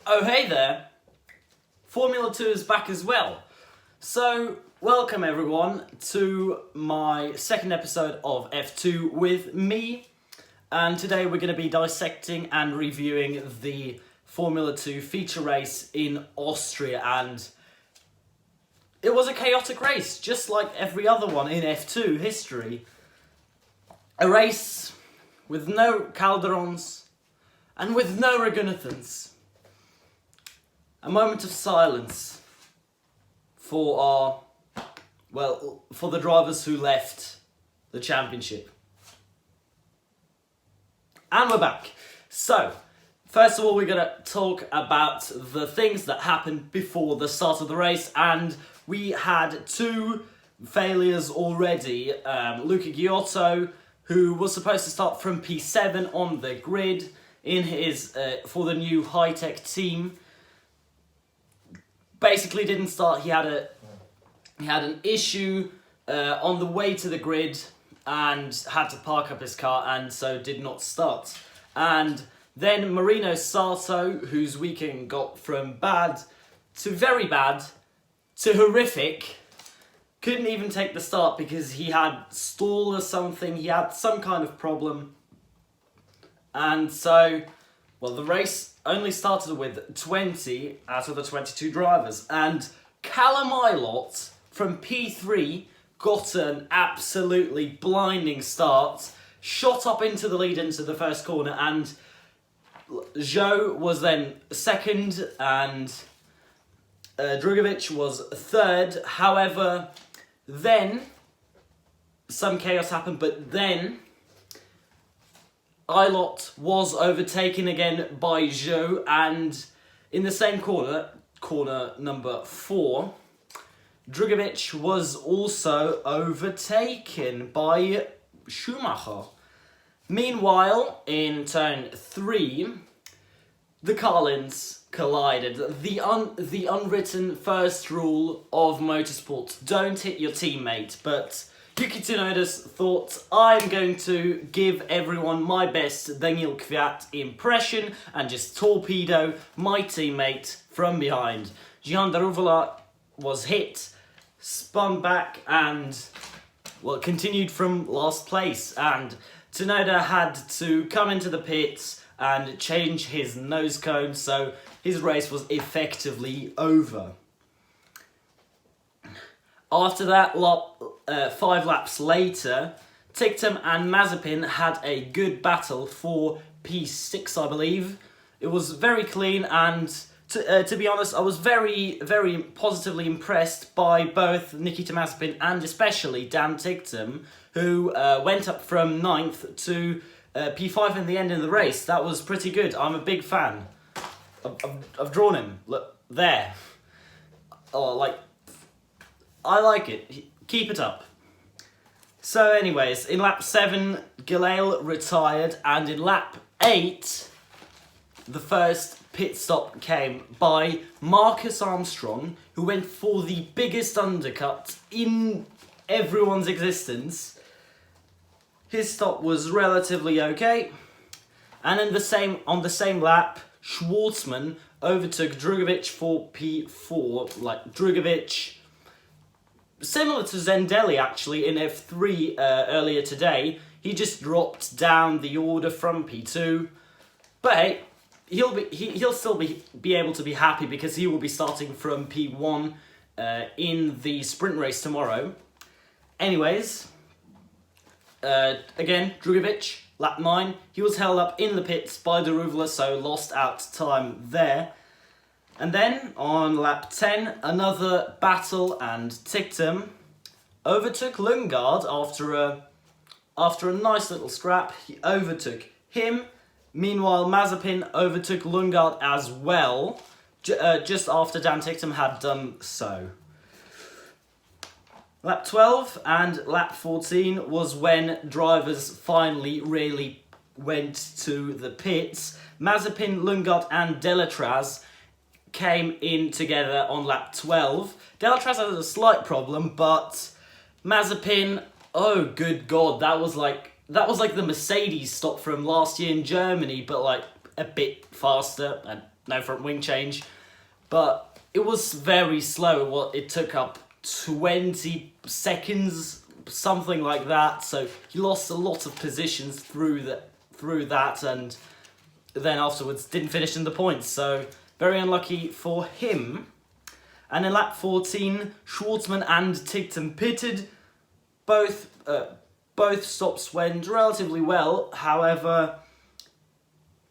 Oh hey there, Formula 2 is back as well. So, welcome everyone to my second episode of F2 with me. And today we're going to be dissecting and reviewing the Formula 2 feature race in Austria. And it was a chaotic race, just like every other one in F2 history. A race with no Calderons and with no Ragunathans. A moment of silence for for the drivers who left the championship. And we're back. So, first of all, we're going to talk about the things that happened before the start of the race. And we had two failures already. Luca Giotto, who was supposed to start from P7 on the grid in his for the new high-tech team, basically didn't start. He had an issue on the way to the grid and had to park up his car, and so did not start. And then Marino Sato, whose weekend got from bad to very bad to horrific, couldn't even take the start because he had stall or something. He had some kind of problem. And so, well, the race only started with 20 out of the 22 drivers. And Callum Ilott from P3 got an absolutely blinding start, shot up into the lead into the first corner, and Zhou was then second and Drugovic was third. However, then some chaos happened, but then Ilott was overtaken again by Zhou, and in the same corner number 4, Drugovic was also overtaken by Schumacher. Meanwhile, in turn 3, the Carlins collided. The unwritten first rule of motorsport: don't hit your teammate. But Yuki Tsunoda's thought, I'm going to give everyone my best Daniil Kvyat impression and just torpedo my teammate from behind. Gian Daruvala was hit, spun back, and, well, continued from last place. And Tsunoda had to come into the pits and change his nose cone, so his race was effectively over. After that, 5 laps later, Tictum and Mazepin had a good battle for P6, I believe. It was very clean, and to be honest, I was very, very positively impressed by both Nikita Mazepin and especially Dan Tictum, who went up from 9th to P5 in the end of the race. That was pretty good. I'm a big fan. I've drawn him. Look, there. Oh, I like it. Keep it up. So anyways, in lap 7, Gilles retired, and in lap 8, the first pit stop came by Marcus Armstrong, who went for the biggest undercut in everyone's existence. His stop was relatively okay, and on the same lap, Schwartzman overtook Drugovic for P4. Drugovic, similar to Zendelli actually in F3 earlier today, he just dropped down the order from P2. But hey, he'll still be able to be happy because he will be starting from P1 in the sprint race tomorrow. Anyways, again, Drugovic, lap 9, he was held up in the pits by Daruvala, so lost out time there. And then, on lap 10, another battle, and Tictum overtook Lundgaard after a nice little scrap. He overtook him. Meanwhile, Mazepin overtook Lundgaard as well, just after Dan Tictum had done so. Lap 12 and lap 14 was when drivers finally really went to the pits. Mazepin, Lundgaard and Delatraz came in together on lap 12. Delatraz had a slight problem, but Mazepin, oh good god, that was like the Mercedes stop from last year in Germany, but like a bit faster and no front wing change, but it was very slow. It took up 20 seconds, something like that. So he lost a lot of positions through that, and then afterwards didn't finish in the points. So very unlucky for him. And in lap 14, Schwartzman and Tigton pitted. Both stops went relatively well. However,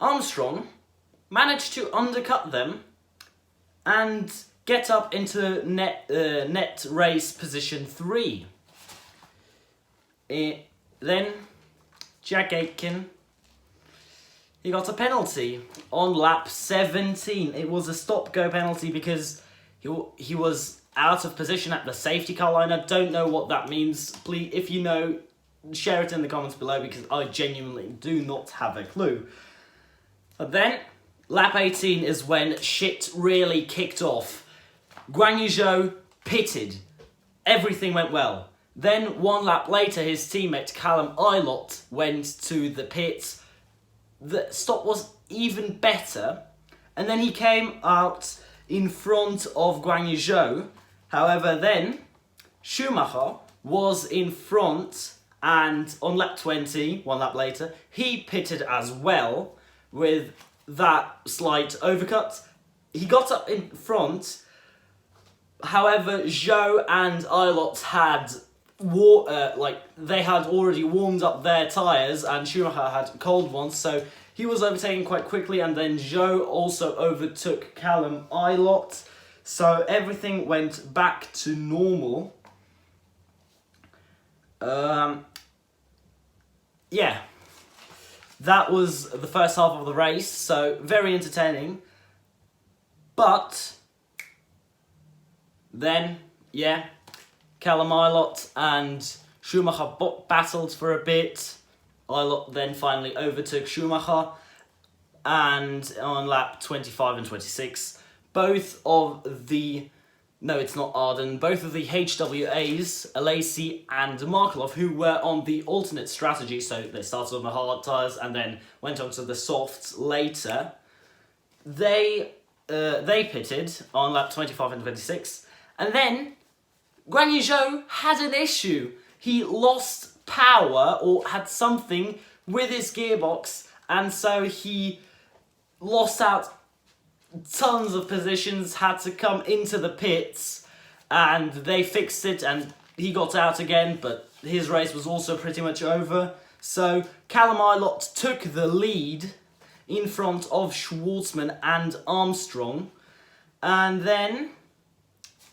Armstrong managed to undercut them and get up into net race position 3. Then Jack Aitken, he got a penalty on lap 17. It was a stop-go penalty because he was out of position at the safety car line. I don't know what that means. Please, if you know, share it in the comments below, because I genuinely do not have a clue. But then, lap 18 is when shit really kicked off. Guan Yu Zhou pitted. Everything went well. Then, one lap later, his teammate Callum Ilott went to the pits. The stop was even better. And then he came out in front of Guan Yu Zhou. However, then, Schumacher was in front, and on lap 20, one lap later, he pitted as well with that slight overcut. He got up in front. However, Zhou and Ilott had they had already warmed up their tyres, and Schumacher had cold ones, so he was overtaken quite quickly, and then Zhou also overtook Callum Ilott. So everything went back to normal. Yeah, that was the first half of the race, so very entertaining. But then, yeah, Callum Ilott and Schumacher battled for a bit. Ilott then finally overtook Schumacher, and on lap 25 and 26, both of the HWAs, Alesi and Markelov, who were on the alternate strategy, so they started on the hard tyres and then went on to the softs later, they pitted on lap 25 and 26, and then Guan Yu Zhou had an issue. He lost power or had something with his gearbox, and so he lost out tons of positions, had to come into the pits, and they fixed it and he got out again, but his race was also pretty much over. So Callum Ilott took the lead in front of Schwartzman and Armstrong, and then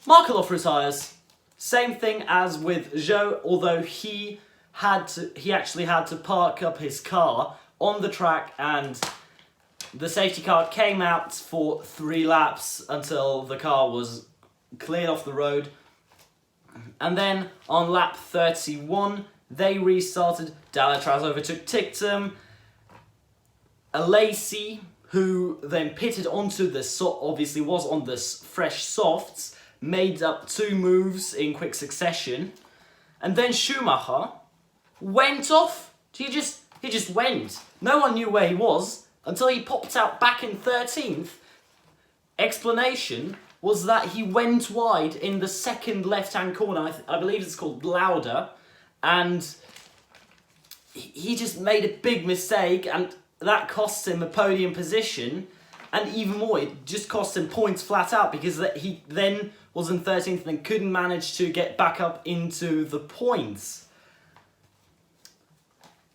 Markelov retires. Same thing as with Zhou, although he actually had to park up his car on the track, and the safety car came out for 3 laps until the car was cleared off the road. And then on lap 31, they restarted. Delatraz overtook Tictum. Alesi, who then pitted onto the obviously was on the fresh softs, made up 2 moves in quick succession. And then Schumacher went off. He just went. No one knew where he was until he popped out back in 13th. Explanation was that he went wide in the second left-hand corner. I believe it's called Lauda, and he just made a big mistake, and that cost him a podium position, and even more, it just cost him points flat out, because he then was in 13th and couldn't manage to get back up into the points.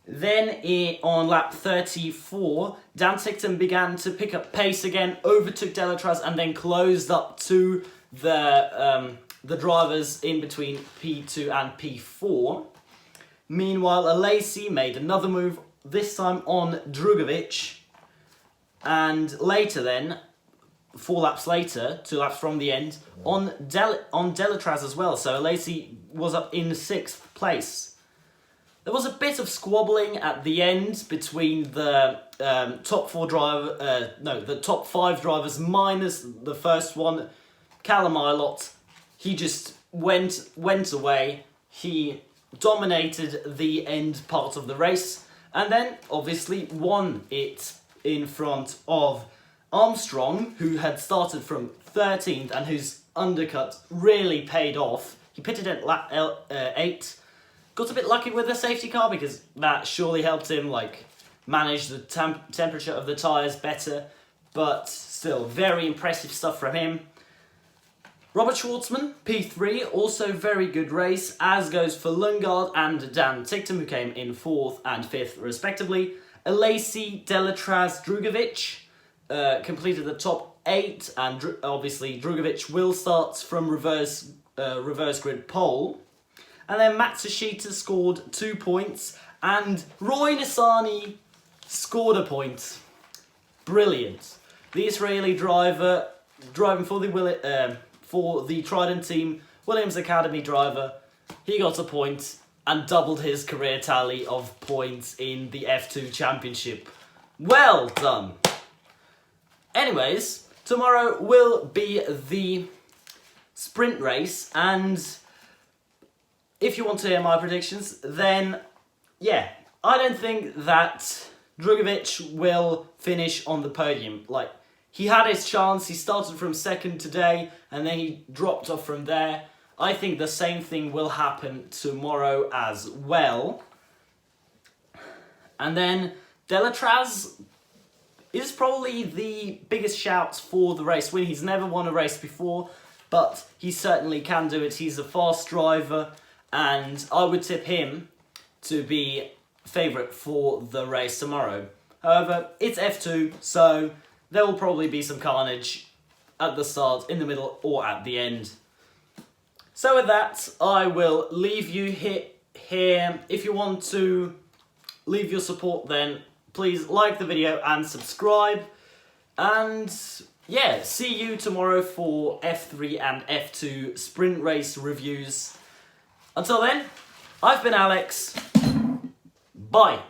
Then on lap 34, Dan Tickton began to pick up pace again, overtook Delatraz, and then closed up to the drivers in between P2 and P4. Meanwhile, Alesi made another move, this time on Drugovic, and later then, 4 laps later, 2 laps from the end, on Delatraz as well. So Alesi was up in 6th place. There was a bit of squabbling at the end between the top 5 drivers minus the first one, Callum Ilott. He just went away. He dominated the end part of the race, and then obviously won it in front of Armstrong, who had started from 13th and whose undercut really paid off. He pitted at lap 8. Got a bit lucky with the safety car because that surely helped him like manage the temperature of the tyres better. But still, very impressive stuff from him. Robert Schwartzman, P3, also very good race, as goes for Lundgaard and Dan Ticktum, who came in 4th and 5th respectively. Alesi, Delatraz, Drugovic completed the top 8, and obviously Drugovic will start from reverse grid pole. And then Matsushita scored 2 points, and Roy Nissany scored a point. Brilliant. The Israeli driver driving for the Trident team, Williams Academy driver, he got a point and doubled his career tally of points in the F2 Championship. Well done. Anyways, tomorrow will be the sprint race, and if you want to hear my predictions, then yeah, I don't think that Drugovic will finish on the podium. Like, he had his chance, he started from 2nd today, and then he dropped off from there. I think the same thing will happen tomorrow as well. And then Delatraz is probably the biggest shout for the race win. He's never won a race before, but he certainly can do it. He's a fast driver, and I would tip him to be favourite for the race tomorrow. However, it's F2, so there will probably be some carnage at the start, in the middle, or at the end. So with that, I will leave you here. If you want to leave your support, then please like the video and subscribe. And yeah, see you tomorrow for F3 and F2 sprint race reviews. Until then, I've been Alex. Bye.